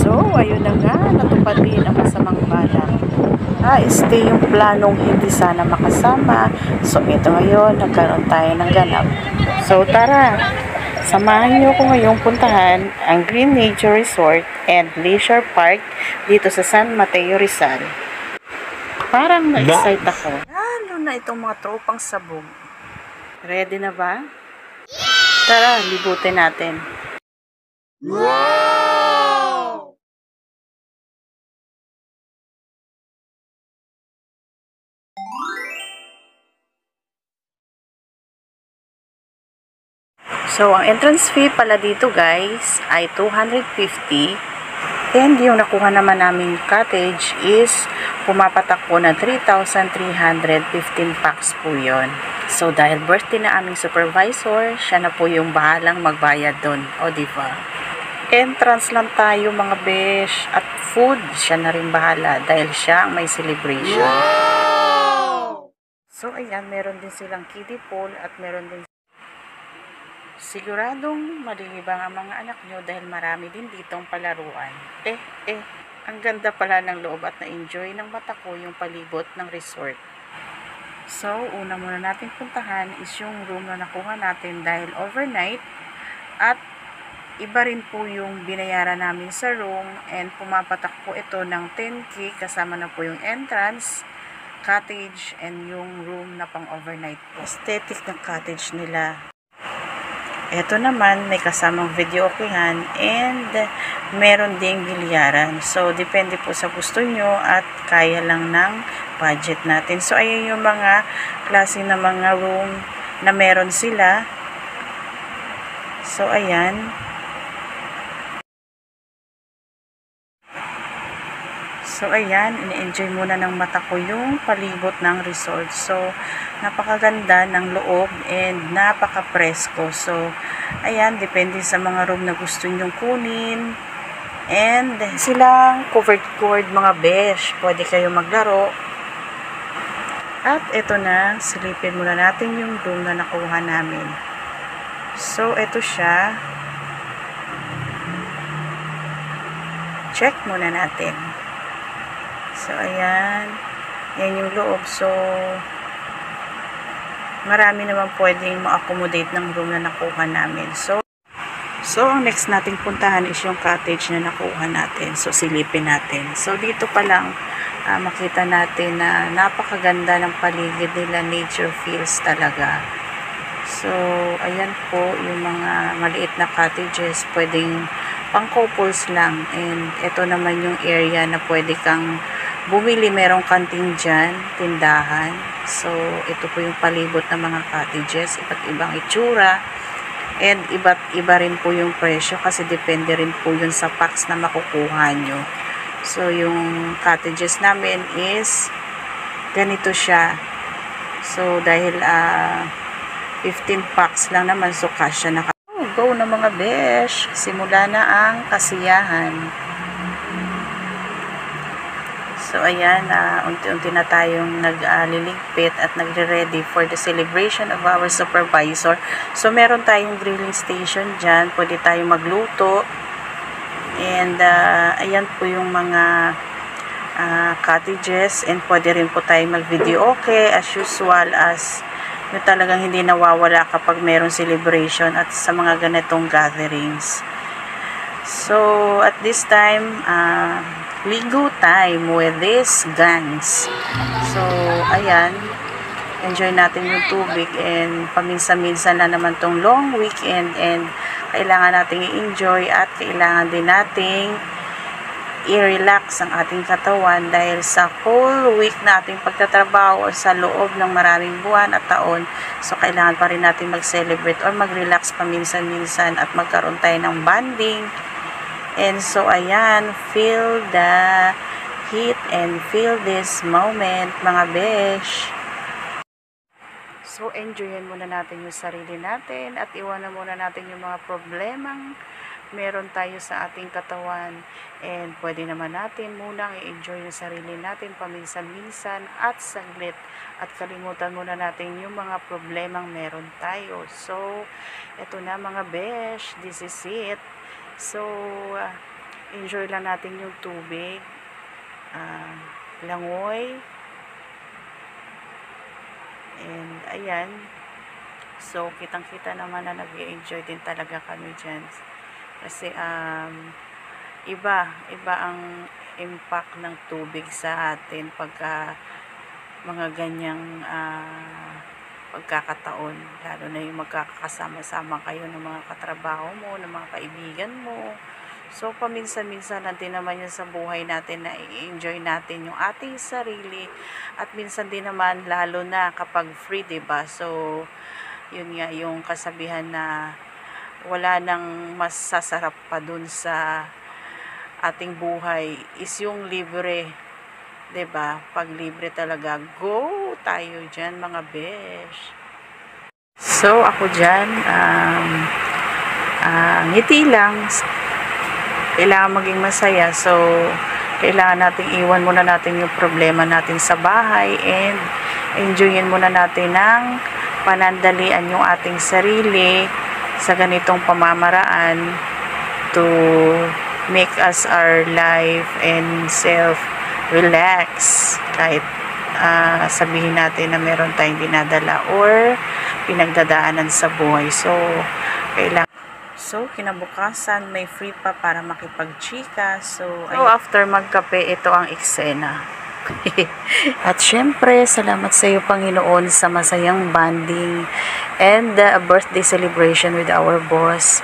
So, ayun na nga, natupad din ang masamang balak. Stay yung planong hindi sana makasama. So, ito ngayon, nagkaroon tayo ng ganap. So, tara, samahan niyo ko ngayong puntahan ang Green Nature Resort and Leisure Park dito sa San Mateo, Rizal. Parang na-excite ako. Lalo na itong mga tropang sabog. Ready na ba? Tara, libutin natin. Wow! So, ang entrance fee pala dito guys ay 250. And yung nakuha naman naming cottage is pumapatak po na 3,315 packs po yun. So, dahil birthday na aming supervisor, siya na po yung bahalang magbayad doon. O, diba? Entrance lang tayo mga besh. At food, siya na rin bahala dahil siya ang may celebration. Wow! So, ayan, meron din silang kiddie pool at meron din siguradong malilibang ang mga anak nyo dahil marami din ditong palaruan. Ang ganda pala ng loob at na-enjoy ng mata ko yung palibot ng resort. So, una muna natin puntahan is yung room na nakuha natin dahil overnight at iba rin po yung binayaran namin sa room and pumapatak po ito ng 10K kasama na po yung entrance, cottage, and yung room na pang overnight po. Aesthetic ng cottage nila. Ito naman, may kasamang video okayan and meron ding bilyaran. So, depende po sa gusto nyo at kaya lang ng budget natin. So, ayun yung mga klase na mga room na meron sila. So, ayan. So, ayan, ini-enjoy muna ng mata ko yung palibot ng resort. So, napakaganda ng loob and napaka-presko. So, ayan, depende sa mga room na gusto nyong kunin. And, silang covered mga besh. Pwede kayo maglaro. At, ito na, silipin muna natin yung room na nakuha namin. So, ito siya. Check muna natin. So, ayan. Yan yung loob. So, marami naman pwedeng ma-accommodate ng room na nakuha namin. So, ang next nating puntahan is yung cottage na nakuha natin. So, silipin natin. So, dito pa lang makita natin na napakaganda ng paligid nila. Nature feels talaga. So, ayan po yung mga maliit na cottages. Pwedeng pang couples lang. And ito naman yung area na pwede kang bumili, merong kantin dyan, tindahan. So, ito po yung palibot ng mga cottages, iba't ibang itsura, and iba't iba rin po yung presyo kasi depende rin po yun sa packs na makukuha nyo. So, yung cottages namin is ganito siya. So, dahil 15 packs lang naman, so kasya na. Go na mga besh! Simula na ang kasiyahan. So, ayan, unti-unti na tayong nagliligpit at nagre-ready for the celebration of our supervisor. So, meron tayong grilling station dyan. Pwede tayong magluto. And, ayan po yung mga cottages. And, pwede rin po tayong mag-video okay as usual as yung talagang hindi nawawala kapag meron celebration at sa mga ganitong gatherings. So, at this time, ligo time with these gangs. So, ayan, enjoy natin yung tubig and paminsan-minsan na naman tong long weekend and kailangan nating i-enjoy at kailangan din nating i-relax ang ating katawan dahil sa whole week nating pagtatrabaho sa loob ng maraming buwan at taon. So, kailangan pa rin natin mag-celebrate or mag-relax paminsan-minsan at magkaroon tayo ng bonding. And so, ayan, feel the heat and feel this moment, mga besh. So, enjoyin muna natin yung sarili natin at iwanan muna natin yung mga problemang meron tayo sa ating katawan. And pwede naman natin munang i-enjoy yung sarili natin paminsan-minsan at saglit. At kalimutan muna natin yung mga problemang meron tayo. So, eto na mga besh, this is it. So, enjoy lang natin yung tubig, langoy, and ayan. So kitang-kita naman na nag-enjoy din talaga kami dyan, kasi iba ang impact ng tubig sa atin pagka mga ganyang pagkakataon, lalo na yung magkakasama-sama kayo ng mga katrabaho mo, ng mga kaibigan mo. So paminsan-minsan natin naman yun sa buhay natin, na i-enjoy natin yung ating sarili, at minsan din naman lalo na kapag free, diba? So yun nga yung kasabihan na wala nang mas sasarap pa dun sa ating buhay is yung libre, 'di ba? Pag libre talaga, go tayo diyan, mga besh. So ako diyan, ngiti lang, kailangan maging masaya. So kailangan nating iwan muna natin yung problema natin sa bahay, and enjoyin muna natin ng panandalian yung ating sarili sa ganitong pamamaraan to make us our life and self relax, kahit sabihin natin na meron tayong dinadala or pinagdadaanan sa buhay. So kinabukasan may free pa para makipagchika. So after magkape, ito ang eksena. At syempre, salamat sa iyo, Panginoon, sa masayang bonding and birthday celebration with our boss.